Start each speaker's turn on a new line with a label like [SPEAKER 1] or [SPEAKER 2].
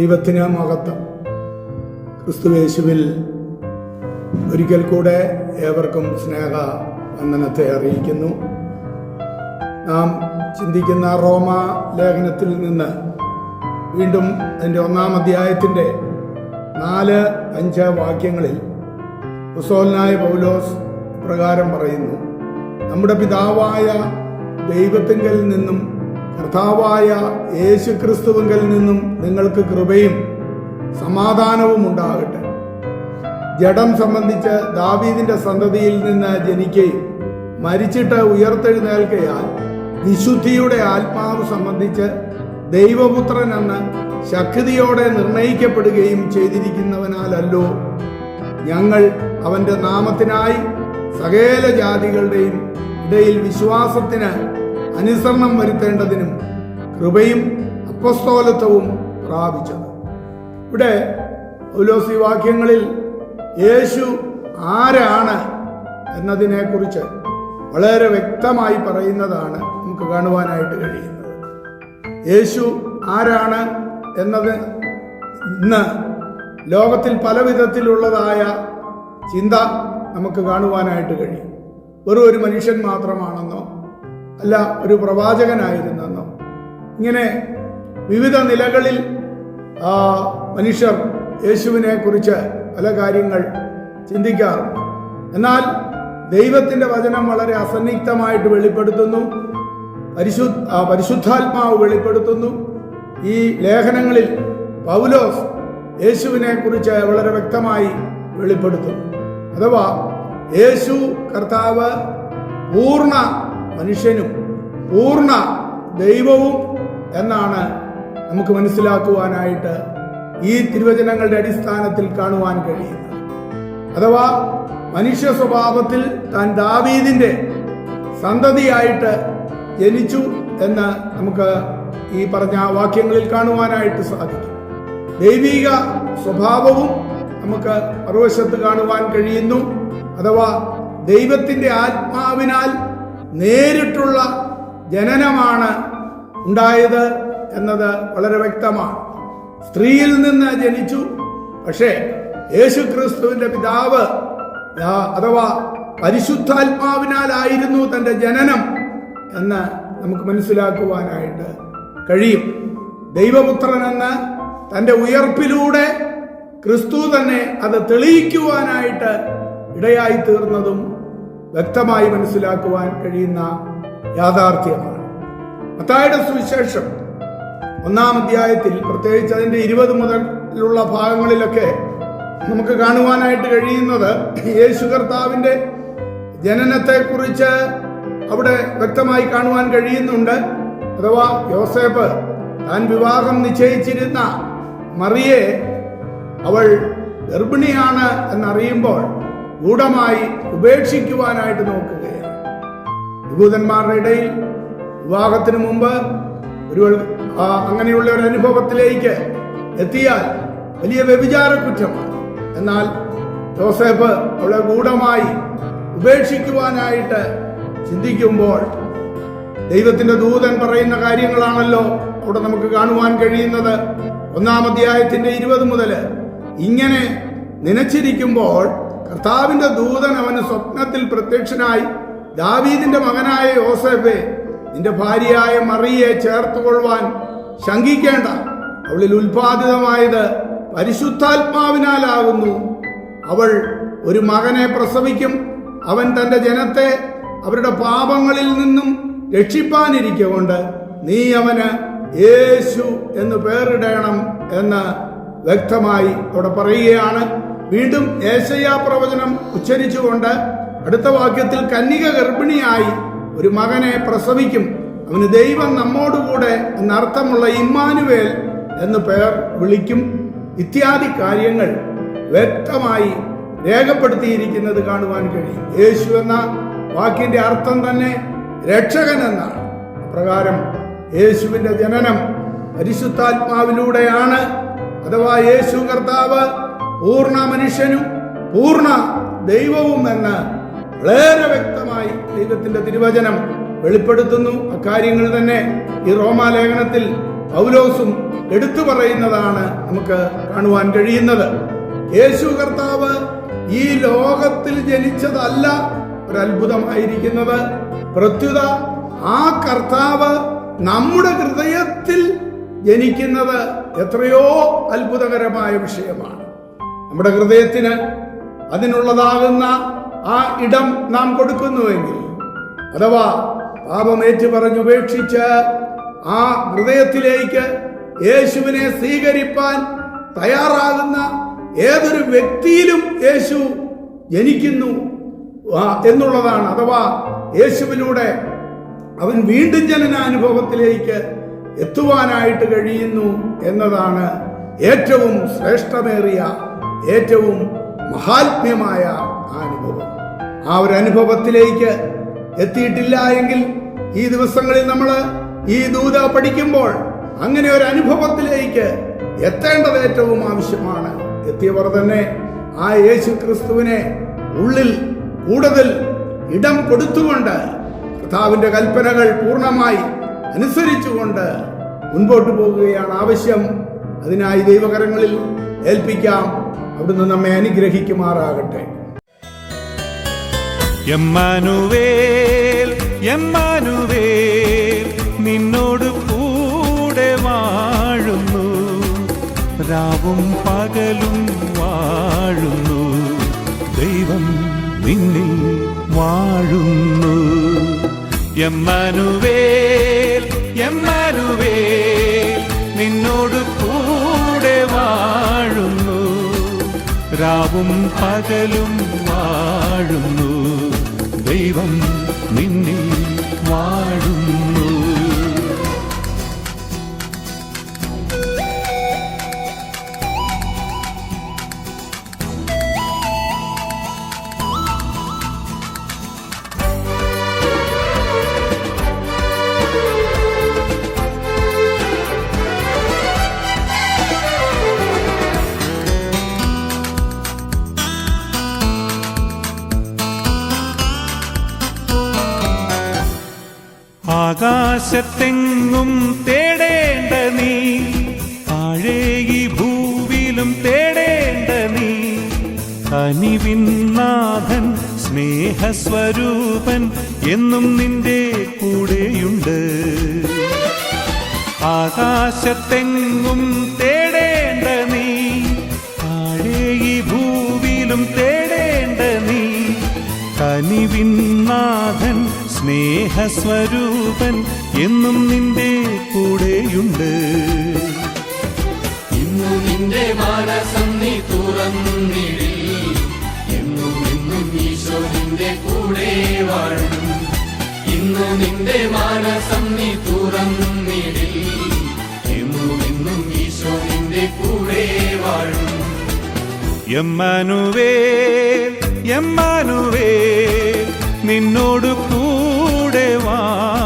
[SPEAKER 1] ദൈവത്തിന് മഹത്വം. ക്രിസ്തുയേശുവിൽ ഒരിക്കൽ കൂടെ ഏവർക്കും സ്നേഹ വന്ദനത്തെ അറിയിക്കുന്നു. നാം ചിന്തിക്കുന്ന റോമ ലേഖനത്തിൽ നിന്ന് വീണ്ടും അതിൻ്റെ 1-ാം അധ്യായത്തിൻ്റെ 4-5 വാക്യങ്ങളിൽ അപ്പോസ്തലനായ പൗലോസ് പ്രകാരം പറയുന്നു: നമ്മുടെ പിതാവായ ദൈവത്തിങ്കൽ നിന്നും കർത്താവായ യേശു ക്രിസ്തുവിങ്കൽ നിന്നും നിങ്ങൾക്ക് കൃപയും സമാധാനവും ഉണ്ടാകട്ടെ. ജഡം സംബന്ധിച്ച് ദാവീദിന്റെ സന്തതിയിൽ നിന്ന് ജനിക്കുകയും മരിച്ചിട്ട് ഉയർത്തെഴുന്നേൽക്കയാൽ വിശുദ്ധിയുടെ ആത്മാവ് സംബന്ധിച്ച് ദൈവപുത്രൻ എന്ന് ശക്തിയോടെ നിർണയിക്കപ്പെടുകയും ചെയ്തിരിക്കുന്നവനാലല്ലോ ഞങ്ങൾ അവന്റെ നാമത്തിനായി സകല ജാതികളുടെയും ഇടയിൽ വിശ്വാസത്തിന് അനുസരണം വരുത്തേണ്ടതിനും കൃപയും അപ്പസ്തോലത്വവും പ്രാപിച്ചത്. ഇവിടെ പൗലോസ് ഈ വാക്യങ്ങളിൽ യേശു ആരാണ് എന്നതിനെക്കുറിച്ച് വളരെ വ്യക്തമായി പറയുന്നതാണ് നമുക്ക് കാണുവാനായിട്ട് കഴിയുന്നത്. യേശു ആരാണ് എന്നത് ഇന്ന് ലോകത്തിൽ പല വിധത്തിലുള്ളതായ ചിന്ത നമുക്ക് കാണുവാനായിട്ട് കഴിയും. വെറും ഒരു മനുഷ്യൻ മാത്രമാണെന്നോ അല്ല ഒരു പ്രവാചകനായിരുന്നെന്നോ ഇങ്ങനെ വിവിധ നിലകളിൽ മനുഷ്യർ യേശുവിനെ കുറിച്ച് പല കാര്യങ്ങൾ ചിന്തിക്കാറുണ്ട്. എന്നാൽ ദൈവത്തിന്റെ വചനം വളരെ അസന്നിഗ്ധമായിട്ട് വെളിപ്പെടുത്തുന്നു. പരിശുദ്ധാത്മാവ് വെളിപ്പെടുത്തുന്നു. ഈ ലേഖനങ്ങളിൽ പൗലോസ് യേശുവിനെ കുറിച്ച് വളരെ വ്യക്തമായി വെളിപ്പെടുത്തുന്നു. അഥവാ യേശു കർത്താവ് പൂർണ്ണ മനുഷ്യനും പൂർണ്ണ ദൈവവും എന്നാണ് നമുക്ക് മനസ്സിലാക്കുവാനായിട്ട് ഈ തിരുവചനങ്ങളുടെ അടിസ്ഥാനത്തിൽ കാണുവാൻ കഴിയുന്നത്. അഥവാ മനുഷ്യ സ്വഭാവത്തിൽ താൻ ദാവീദിന്റെ സന്തതിയായിട്ട് ജനിച്ചു എന്ന് നമുക്ക് ഈ പറഞ്ഞ വാക്യങ്ങളിൽ കാണുവാനായിട്ട് സാധിക്കും. ദൈവിക സ്വഭാവവും നമുക്ക് മറുവശത്ത് കാണുവാൻ കഴിയുന്നു. അഥവാ ദൈവത്തിന്റെ ആത്മാവിനാൽ നേരിട്ടുള്ള ജനനമാണ് ഉണ്ടായത് എന്നത് വളരെ വ്യക്തമാണ്. സ്ത്രീയിൽ നിന്ന് ജനിച്ചു. പക്ഷേ യേശു ക്രിസ്തുവിന്റെ പിതാവ് അഥവാ പരിശുദ്ധാത്മാവിനാലായിരുന്നു തന്റെ ജനനം എന്ന് നമുക്ക് മനസ്സിലാക്കുവാനായിട്ട് കഴിയും. ദൈവപുത്രൻ എന്ന് തന്റെ ഉയർപ്പിലൂടെ ക്രിസ്തു തന്നെ അത് തെളിയിക്കുവാനായിട്ട് ഇടയായി തീർന്നതും വ്യക്തമായി മനസ്സിലാക്കുവാൻ കഴിയുന്ന യാഥാർത്ഥ്യമാണ്. മത്തായിയുടെ സുവിശേഷം 1-ാം അധ്യായത്തിൽ പ്രത്യേകിച്ച് അതിന്റെ 20 മുതലുള്ള ഭാഗങ്ങളിലൊക്കെ നമുക്ക് കാണുവാനായിട്ട് കഴിയുന്നത് യേശു കർത്താവിന്റെ ജനനത്തെ കുറിച്ച് അവിടെ വ്യക്തമായി കാണുവാൻ കഴിയുന്നുണ്ട്. അഥവാ യോസേപ്പ് താൻ വിവാഹം നിശ്ചയിച്ചിരുന്ന മറിയെ അവൾ ഗർഭിണിയാണ് എന്നറിയുമ്പോൾ ഗൂഢമായി ഉപേക്ഷിക്കുവാനായിട്ട് നോക്കുകയാണ്. യഹൂദന്മാരുടെ ഇടയിൽ വിവാഹത്തിന് മുമ്പ് അങ്ങനെയുള്ള ഒരു അനുഭവത്തിലേക്ക് എത്തിയാൽ വലിയ വ്യഭിചാര കുറ്റമാണ്. എന്നാൽ യോസേപ്പ് അവളെ ഗൂഢമായി ഉപേക്ഷിക്കുവാനായിട്ട് ചിന്തിക്കുമ്പോൾ ദൈവത്തിന്റെ ദൂതൻ പറയുന്ന കാര്യങ്ങളാണല്ലോ അവിടെ നമുക്ക് കാണുവാൻ കഴിയുന്നത്. 1-ാം അധ്യായത്തിന്റെ 20 മുതൽ ഇങ്ങനെ നനച്ചിരിക്കുമ്പോൾ കർത്താവിന്റെ ദൂതൻ അവന് സ്വപ്നത്തിൽ പ്രത്യക്ഷനായി, ദാവീദിന്റെ മകനായ യോസേഫേ, നിന്റെ ഭാര്യയായ മറിയെ ചേർത്തുകൊള്ളുവാൻ ശങ്കിക്കേണ്ട. അവളിൽ ഉൽപാദിതമായത് പരിശുദ്ധാത്മാവിനാലാകുന്നു. അവൾ ഒരു മകനെ പ്രസവിക്കും. അവൻ തന്റെ ജനത്തെ അവരുടെ പാപങ്ങളിൽ നിന്നും രക്ഷിപ്പാനിരിക്കൊണ്ട് നീ അവന് യേശു എന്ന് പേരിടണം എന്ന് വ്യക്തമായി അവിടെ പറയുകയാണ്. വീണ്ടും യേശയ്യാ പ്രവചനം ഉച്ചരിച്ചുകൊണ്ട് അടുത്ത വാക്യത്തിൽ കന്യക ഗർഭിണിയായി ഒരു മകനെ പ്രസവിക്കും, അവന് ദൈവം നമ്മോടുകൂടെ എന്നർത്ഥമുള്ള ഇമ്മാനുവേൽ എന്ന് പേർ വിളിക്കും. ഇത്യാദി കാര്യങ്ങൾ വ്യക്തമായി രേഖപ്പെടുത്തിയിരിക്കുന്നത് കാണുവാൻ കഴിയും. യേശു എന്ന വാക്കിന്റെ അർത്ഥം തന്നെ രക്ഷകൻ എന്നാണ്. പ്രകാരം യേശുവിന്റെ ജനനം പരിശുദ്ധാത്മാവിലൂടെയാണ്. അഥവാ യേശു കർത്താവ് പൂർണ്ണ മനുഷ്യനും പൂർണ്ണ ദൈവവും എന്ന് വളരെ വ്യക്തമായി ദൈവത്തിന്റെ തിരുവചനം വെളിപ്പെടുത്തുന്നു. അക്കാര്യങ്ങൾ തന്നെ ഈ റോമാലേഖനത്തിൽ പൗലോസും എടുത്തു പറയുന്നതാണ് നമുക്ക് കാണുവാൻ കഴിയുന്നത്. യേശു കർത്താവ് ഈ ലോകത്തിൽ ജനിച്ചതല്ല ഒരത്ഭുതമായിരിക്കുന്നത്. പ്രത്യുത ആ കർത്താവ് നമ്മുടെ ഹൃദയത്തിൽ ജനിക്കുന്നത് എത്രയോ അത്ഭുതകരമായ വിഷയമാണ്. നമ്മുടെ ഹൃദയത്തിന് അതിനുള്ളതാകുന്ന ആ ഇടം നാം കൊടുക്കുന്നുവെങ്കിൽ, അഥവാ പാപമേറ്റു പറഞ്ഞുപേക്ഷിച്ച് ആ ഹൃദയത്തിലേക്ക് യേശുവിനെ സ്വീകരിപ്പാൻ തയ്യാറാകുന്ന ഏതൊരു വ്യക്തിയിലും യേശു ജനിക്കുന്നു എന്നുള്ളതാണ്. അഥവാ യേശുവിലൂടെ അവൻ വീണ്ടും ജനനാനുഭവത്തിലേക്ക് എത്തുവാനായിട്ട് കഴിയുന്നു എന്നതാണ് ഏറ്റവും ശ്രേഷ്ഠമേറിയ, ഏറ്റവും മഹാത്മ്യമായ അനുഭവം. ആ ഒരു അനുഭവത്തിലേക്ക് എത്തിയിട്ടില്ല എങ്കിൽ ഈ ദിവസങ്ങളിൽ നമ്മൾ ഈ ദൂത പഠിക്കുമ്പോൾ അങ്ങനെ ഒരു അനുഭവത്തിലേക്ക് എത്തേണ്ടത് ഏറ്റവും ആവശ്യമാണ്. എത്തിയവർ തന്നെ ആ യേശു ക്രിസ്തുവിനെ ഉള്ളിൽ കൂടുതൽ ഇടം കൊടുത്തുകൊണ്ട് കർത്താവിന്റെ കൽപ്പനകൾ പൂർണ്ണമായി അനുസരിച്ചുകൊണ്ട് മുൻപോട്ട് പോകുകയാണ് ആവശ്യം. അതിനായി ദൈവകരങ്ങളിൽ ഏൽപ്പിക്കാം. അവിടുന്ന് നമ്മെ അനുഗ്രഹിക്കുമാറാകട്ടെ.
[SPEAKER 2] എമ്മാനുവേൽ എമ്മാനുവേൽ നിന്നോട് കൂടെ വാഴുന്നു, രാവും പകലും വാഴുന്നു, ദൈവം നിന്നിൽ വാഴുന്നു. എമ്മാനുവേൽ എമ്മാനുവേൽ നിന്നോട് കൂടെ വാഴുന്നു, രാവും പകലും വാഴുന്നു, ദൈവം നിന്നിൽ വാഴുന്നു. ആകാശത്തെങ്ങും തേടേണ്ട നീ, താഴെ ഈ ഭൂവിലും തേടേണ്ട നീ, കനിവിന്നാഥൻ സ്നേഹസ്വരൂപൻ എന്നും നിന്റെ കൂടെയുണ്ട്. ആകാശത്തെങ്ങും തേടേണ്ട നീ, താഴെ ഈ ഭൂവിലും തേടേണ്ട നീ, കനിവിന്നാഥൻ സ്നേഹസ്വരൂപൻ എന്നും നിന്റെ കൂടെയുണ്ട്.
[SPEAKER 3] ഇന്നു നിന്റെ മനസ്സം നീ തുറന്നിടി, എന്നും എന്നും ഈശോ നിന്റെ കൂടെ വാഴും. ഇന്നു നിന്റെ മനസ്സം നീ തുറന്നിടി, എന്നും എന്നും ഈശോ നിന്റെ കൂടെ വാഴും.
[SPEAKER 2] എമ്മാനുവേൽ എമ്മാനുവേൽ നിന്നോട് കൂടെ വാഴുന്നു,